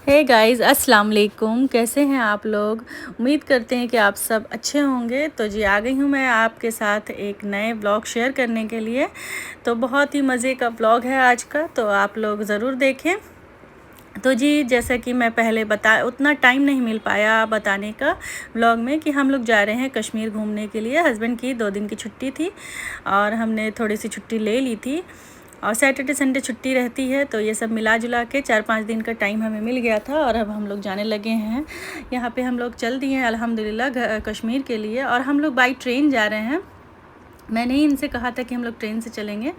Hey guys, अस्सलाम वालेकुम। कैसे हैं आप लोग? उम्मीद करते हैं कि आप सब अच्छे होंगे। तो जी आ गई हूँ मैं आपके साथ एक नए ब्लॉग शेयर करने के लिए। तो बहुत ही मज़े का ब्लॉग है आज का, तो आप लोग ज़रूर देखें। तो जी जैसा कि मैं पहले उतना टाइम नहीं मिल पाया बताने का व्लॉग में कि हम लोग जा रहे हैं कश्मीर घूमने के लिए। हस्बैंड की 2 दिन की छुट्टी थी और हमने थोड़ी सी छुट्टी ले ली थी और सैटरडे संडे छुट्टी रहती है, तो ये सब मिला जुला के 4-5 दिन का टाइम हमें मिल गया था और अब हम लोग जाने लगे हैं। यहाँ पे हम लोग चल दिए हैं अल्हम्दुलिल्लाह कश्मीर के लिए, और हम लोग बाई ट्रेन जा रहे हैं। मैंने ही इनसे कहा था कि हम लोग ट्रेन से चलेंगे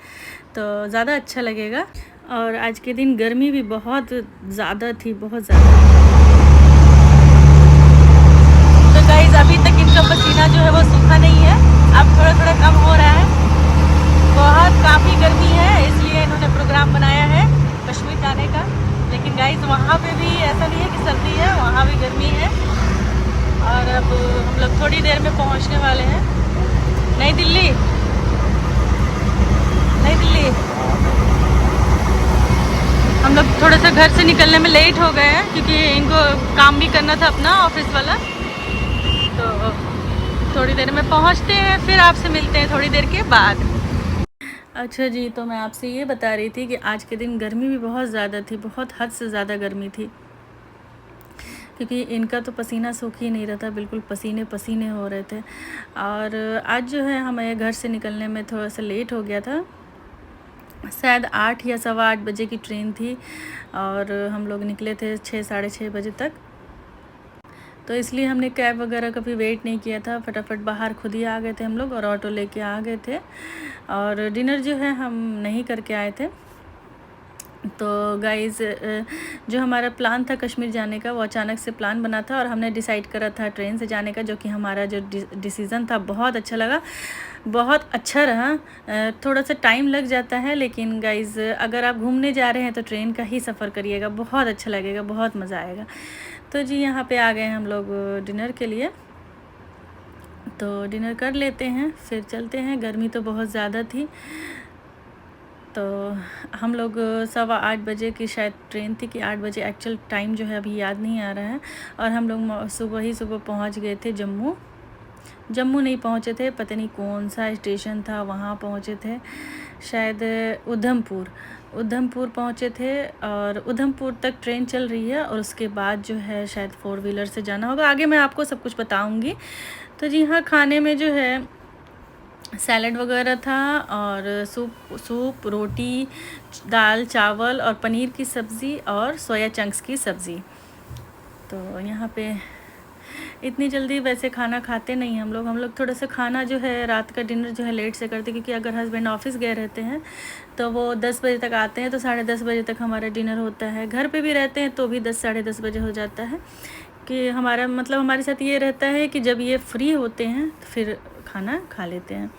तो ज़्यादा अच्छा लगेगा। और आज के दिन गर्मी भी बहुत ज़्यादा थी, बहुत ज़्यादा। तो गाइस अभी तक इनका पसीना जो है वो सूखा नहीं है, अब थोड़ा थोड़ा कम हो रहा है। बहुत काफ़ी गर्मी है, इसलिए इन्होंने प्रोग्राम बनाया है कश्मीर जाने का। लेकिन गाइस वहाँ पे भी ऐसा नहीं है कि सर्दी है, वहाँ भी गर्मी है। और अब हम लोग थोड़ी देर में पहुँचने वाले हैं नई दिल्ली। नई दिल्ली हम लोग थोड़ा सा घर से निकलने में लेट हो गए हैं क्योंकि इनको काम भी करना था अपना ऑफिस वाला। तो थोड़ी देर में पहुँचते हैं, फिर आपसे मिलते हैं थोड़ी देर के बाद। अच्छा जी, तो मैं आपसे ये बता रही थी कि आज के दिन गर्मी भी बहुत ज़्यादा थी, बहुत हद से ज़्यादा गर्मी थी, क्योंकि इनका तो पसीना सूख ही नहीं रहा था, बिल्कुल पसीने पसीने हो रहे थे। और आज जो है हमें घर से निकलने में थोड़ा सा लेट हो गया था, शायद 8 या सवा 8 बजे की ट्रेन थी और हम लोग निकले थे 6 साढ़े 6 बजे तक। तो इसलिए हमने कैब वगैरह का भी वेट नहीं किया था, फटाफट बाहर खुद ही आ गए थे हम लोग और ऑटो लेके आ गए थे। और डिनर जो है हम नहीं करके आए थे। तो गाइज़ जो हमारा प्लान था कश्मीर जाने का, वो अचानक से प्लान बना था और हमने डिसाइड करा था ट्रेन से जाने का, जो कि हमारा जो डिसीज़न था बहुत अच्छा लगा, बहुत अच्छा रहा। थोड़ा सा टाइम लग जाता है, लेकिन गाइज़ अगर आप घूमने जा रहे हैं तो ट्रेन का ही सफ़र करिएगा, बहुत अच्छा लगेगा, बहुत मज़ा आएगा। तो जी यहाँ पे आ गए हम लोग डिनर के लिए, तो डिनर कर लेते हैं फिर चलते हैं। गर्मी तो बहुत ज़्यादा थी। तो हम लोग 7:15 बजे की शायद ट्रेन थी कि 8 बजे, एक्चुअल टाइम जो है अभी याद नहीं आ रहा है। और हम लोग सुबह पहुंच गए थे जम्मू। जम्मू नहीं पहुंचे थे, पता नहीं कौन सा स्टेशन था, वहाँ पहुंचे थे शायद उधमपुर पहुंचे थे। और उधमपुर तक ट्रेन चल रही है और उसके बाद जो है शायद 4 व्हीलर से जाना होगा, आगे मैं आपको सब कुछ बताऊंगी। तो जी हाँ, खाने में जो है सैलड वगैरह था और सूप रोटी, दाल चावल और पनीर की सब्ज़ी और सोया चंक्स की सब्ज़ी। तो यहाँ पे इतनी जल्दी वैसे खाना खाते नहीं हम लोग थोड़ा सा खाना जो है रात का डिनर जो है लेट से करते, क्योंकि अगर हस्बैंड ऑफिस गए रहते हैं तो वो 10 बजे तक आते हैं, तो 10:30 बजे तक हमारा डिनर होता है। घर पे भी रहते हैं तो भी 10 साढ़े 10 बजे हो जाता है। कि हमारा मतलब हमारे साथ ये रहता है कि जब ये फ्री होते हैं तो फिर खाना खा लेते हैं।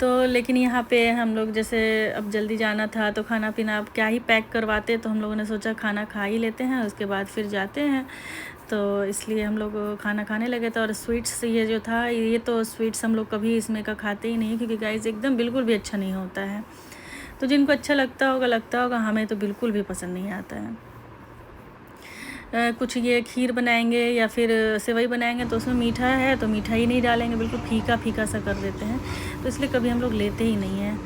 तो लेकिन यहाँ पे हम लोग जैसे अब जल्दी जाना था तो खाना पीना अब क्या ही पैक करवाते, तो हम लोगों ने सोचा खाना खा ही लेते हैं, उसके बाद फिर जाते हैं। तो इसलिए हम लोग खाना खाने लगे थे। और स्वीट्स ये जो था, ये तो स्वीट्स हम लोग कभी इसमें का खाते ही नहीं, क्योंकि गाइस एकदम बिल्कुल भी अच्छा नहीं होता है। तो जिनको अच्छा लगता होगा, हमें तो बिल्कुल भी पसंद नहीं आता है। कुछ ये खीर बनाएंगे या फिर सेवई बनाएंगे तो उसमें मीठा है तो मीठा ही नहीं डालेंगे, बिल्कुल फीका फीका सा कर देते हैं, तो इसलिए कभी हम लोग लेते ही नहीं हैं।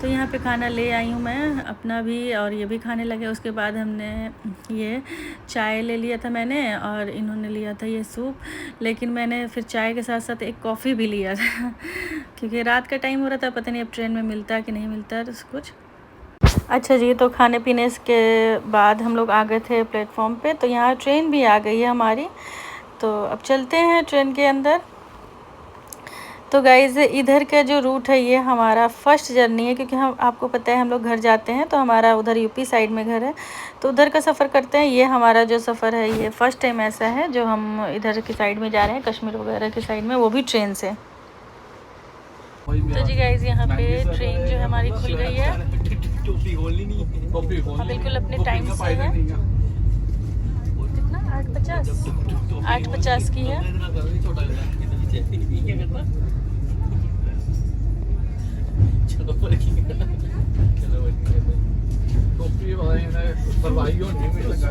तो यहाँ पे खाना ले आई हूँ मैं अपना भी, और ये भी खाने लगे। उसके बाद हमने ये चाय ले लिया था मैंने, और इन्होंने लिया था ये सूप। लेकिन मैंने फिर चाय के साथ साथ एक कॉफ़ी भी लिया था क्योंकि रात का टाइम हो रहा था, पता नहीं अब ट्रेन में मिलता है कि नहीं मिलता है कुछ। अच्छा जी, तो खाने पीने के बाद हम लोग आ गए थे प्लेटफॉर्म पे, तो यहाँ ट्रेन भी आ गई है हमारी। तो अब चलते हैं ट्रेन के अंदर। तो गाइज़ इधर का जो रूट है ये हमारा फर्स्ट जर्नी है, क्योंकि हम आपको पता है हम लोग घर जाते हैं तो हमारा उधर यूपी साइड में घर है, तो उधर का सफ़र करते हैं। ये हमारा जो सफ़र है ये फ़र्स्ट टाइम ऐसा है जो हम इधर की साइड में जा रहे हैं, कश्मीर वगैरह की साइड में, वो भी ट्रेन से। तो जी गाइज़ यहाँ पे ट्रेन जो है हमारी खुल गई है, बिल्कुल अपने टाइम से है। कितना 8:50 की है। टोपी वाले ने सरवाई होनी भी लगा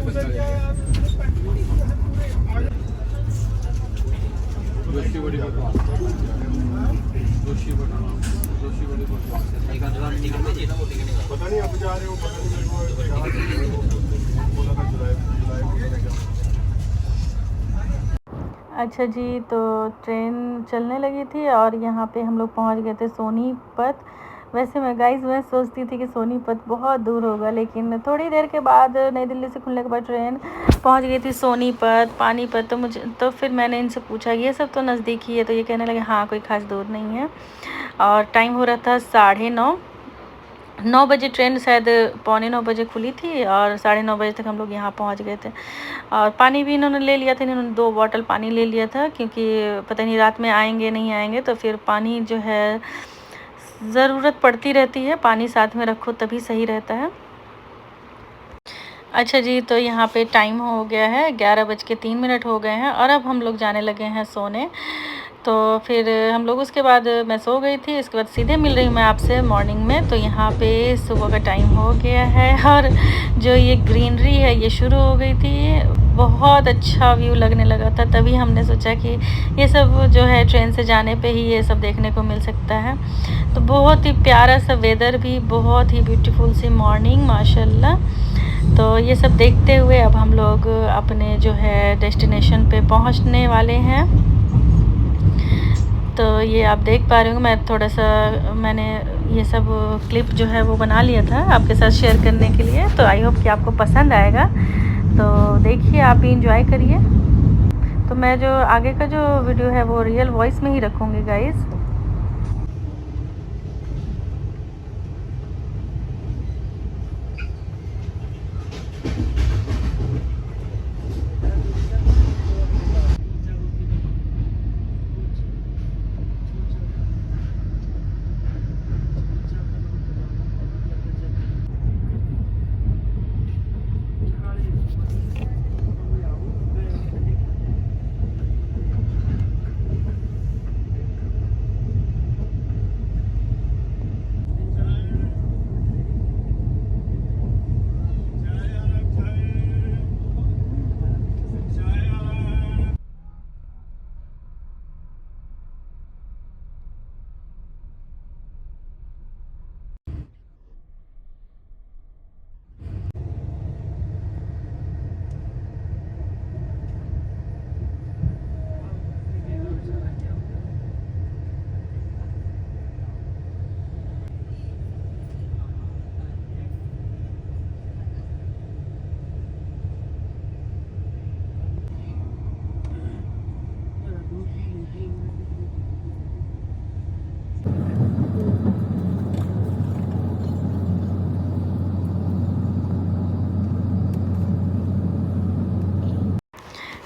दोषी बड़ी बकवास दोषी बड़ी बकवास पता नहीं अब जा रहे हो पता नहीं बोला था जुलाई अच्छा जी, तो ट्रेन चलने लगी थी और यहाँ पे हम लोग पहुँच गए थे सोनीपत। वैसे मैं सोचती थी कि सोनीपत बहुत दूर होगा, लेकिन थोड़ी देर के बाद नई दिल्ली से खुलने के बाद ट्रेन पहुँच गई थी सोनीपत, पानीपत। तो फिर मैंने इनसे पूछा ये सब तो नज़दीक ही है, तो ये कहने लगे हाँ कोई ख़ास दूर नहीं है। और टाइम हो रहा था 9:30 बजे। ट्रेन शायद 8:45 खुली थी और 9:30 बजे तक हम लोग यहाँ पहुँच गए थे। और पानी भी इन्होंने ले लिया था, इन्होंने 2 बॉटल पानी ले लिया था, क्योंकि पता नहीं रात में आएंगे नहीं आएंगे, तो फिर पानी जो है ज़रूरत पड़ती रहती है, पानी साथ में रखो तभी सही रहता है। अच्छा जी, तो यहाँ पे टाइम हो गया है 11:03 हो गए हैं और अब हम लोग जाने लगे हैं सोने। तो फिर हम लोग उसके बाद मैं सो गई थी, इसके बाद सीधे मिल रही हूँ मैं आपसे मॉर्निंग में। तो यहाँ पे सुबह का टाइम हो गया है और जो ये ग्रीनरी है ये शुरू हो गई थी। बहुत अच्छा व्यू लगने लगा था, तभी हमने सोचा कि ये सब जो है ट्रेन से जाने पे ही ये सब देखने को मिल सकता है। तो बहुत ही प्यारा सा वेदर भी, बहुत ही ब्यूटीफुल सी मॉर्निंग माशाल्लाह। तो ये सब देखते हुए अब हम लोग अपने जो है डेस्टिनेशन पे पहुंचने वाले हैं। तो ये आप देख पा रहे हो, मैंने ये सब क्लिप जो है वो बना लिया था आपके साथ शेयर करने के लिए। तो आई होप कि आपको पसंद आएगा, तो देखिए आप भी इंजॉय करिए। तो मैं जो आगे का जो वीडियो है वो रियल वॉइस में ही रखूँगी गाइज़।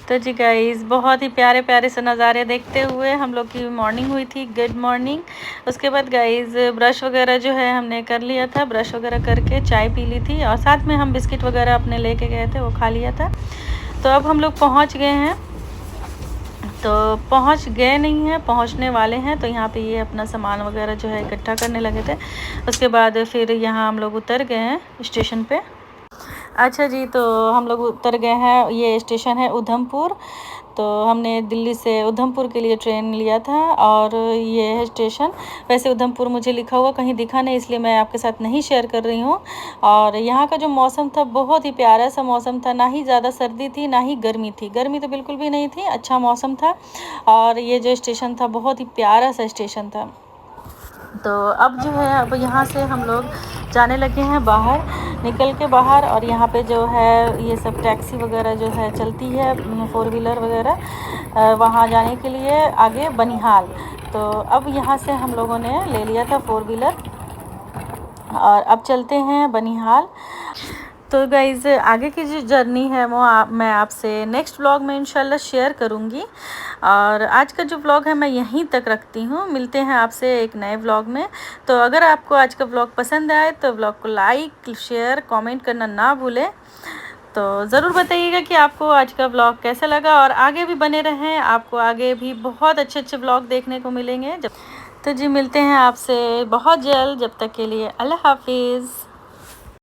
तो जी गाइज़, बहुत ही प्यारे प्यारे से नज़ारे देखते हुए हम लोग की मॉर्निंग हुई थी। Good morning. उसके बाद गाइज़ ब्रश वगैरह जो है हमने कर लिया था, ब्रश वगैरह करके चाय पी ली थी और साथ में हम बिस्किट वगैरह अपने लेके गए थे, वो खा लिया था। तो अब हम लोग पहुँच गए हैं, तो पहुँच गए नहीं हैं, पहुँचने वाले हैं। तो यहाँ पे ये अपना सामान वगैरह जो है इकट्ठा करने लगे थे। उसके बाद फिर यहाँ हम लोग उतर गए हैं स्टेशन पे। अच्छा जी, तो हम लोग उतर गए हैं, ये स्टेशन है उधमपुर। तो हमने दिल्ली से उधमपुर के लिए ट्रेन लिया था और ये है स्टेशन। वैसे उधमपुर मुझे लिखा हुआ कहीं दिखा नहीं, इसलिए मैं आपके साथ नहीं शेयर कर रही हूँ। और यहाँ का जो मौसम था बहुत ही प्यारा सा मौसम था, ना ही ज़्यादा सर्दी थी ना ही गर्मी थी, गर्मी तो बिल्कुल भी नहीं थी, अच्छा मौसम था। और ये जो स्टेशन था बहुत ही प्यारा सा स्टेशन था। तो अब जो है, अब यहाँ से हम लोग जाने लगे हैं बाहर, निकल के बाहर। और यहाँ पे जो है ये सब टैक्सी वगैरह जो है चलती है, 4 व्हीलर वगैरह, वहाँ जाने के लिए आगे बनिहाल। तो अब यहाँ से हम लोगों ने ले लिया था 4 व्हीलर और अब चलते हैं बनिहाल। तो गाइज़ आगे की जो जर्नी है वो मैं आपसे नेक्स्ट व्लॉग में इंशाल्लाह शेयर करूँगी। और आज का जो व्लॉग है मैं यहीं तक रखती हूँ, मिलते हैं आपसे एक नए व्लॉग में। तो अगर आपको आज का व्लॉग पसंद आए तो व्लॉग को लाइक शेयर कमेंट करना ना भूलें। तो ज़रूर बताइएगा कि आपको आज का व्लॉग कैसा लगा, और आगे भी बने रहें, आपको आगे भी बहुत अच्छे अच्छे व्लॉग देखने को मिलेंगे। तो जी मिलते हैं आपसे बहुत जल्द, जब तक के लिए अल्लाह हाफिज़।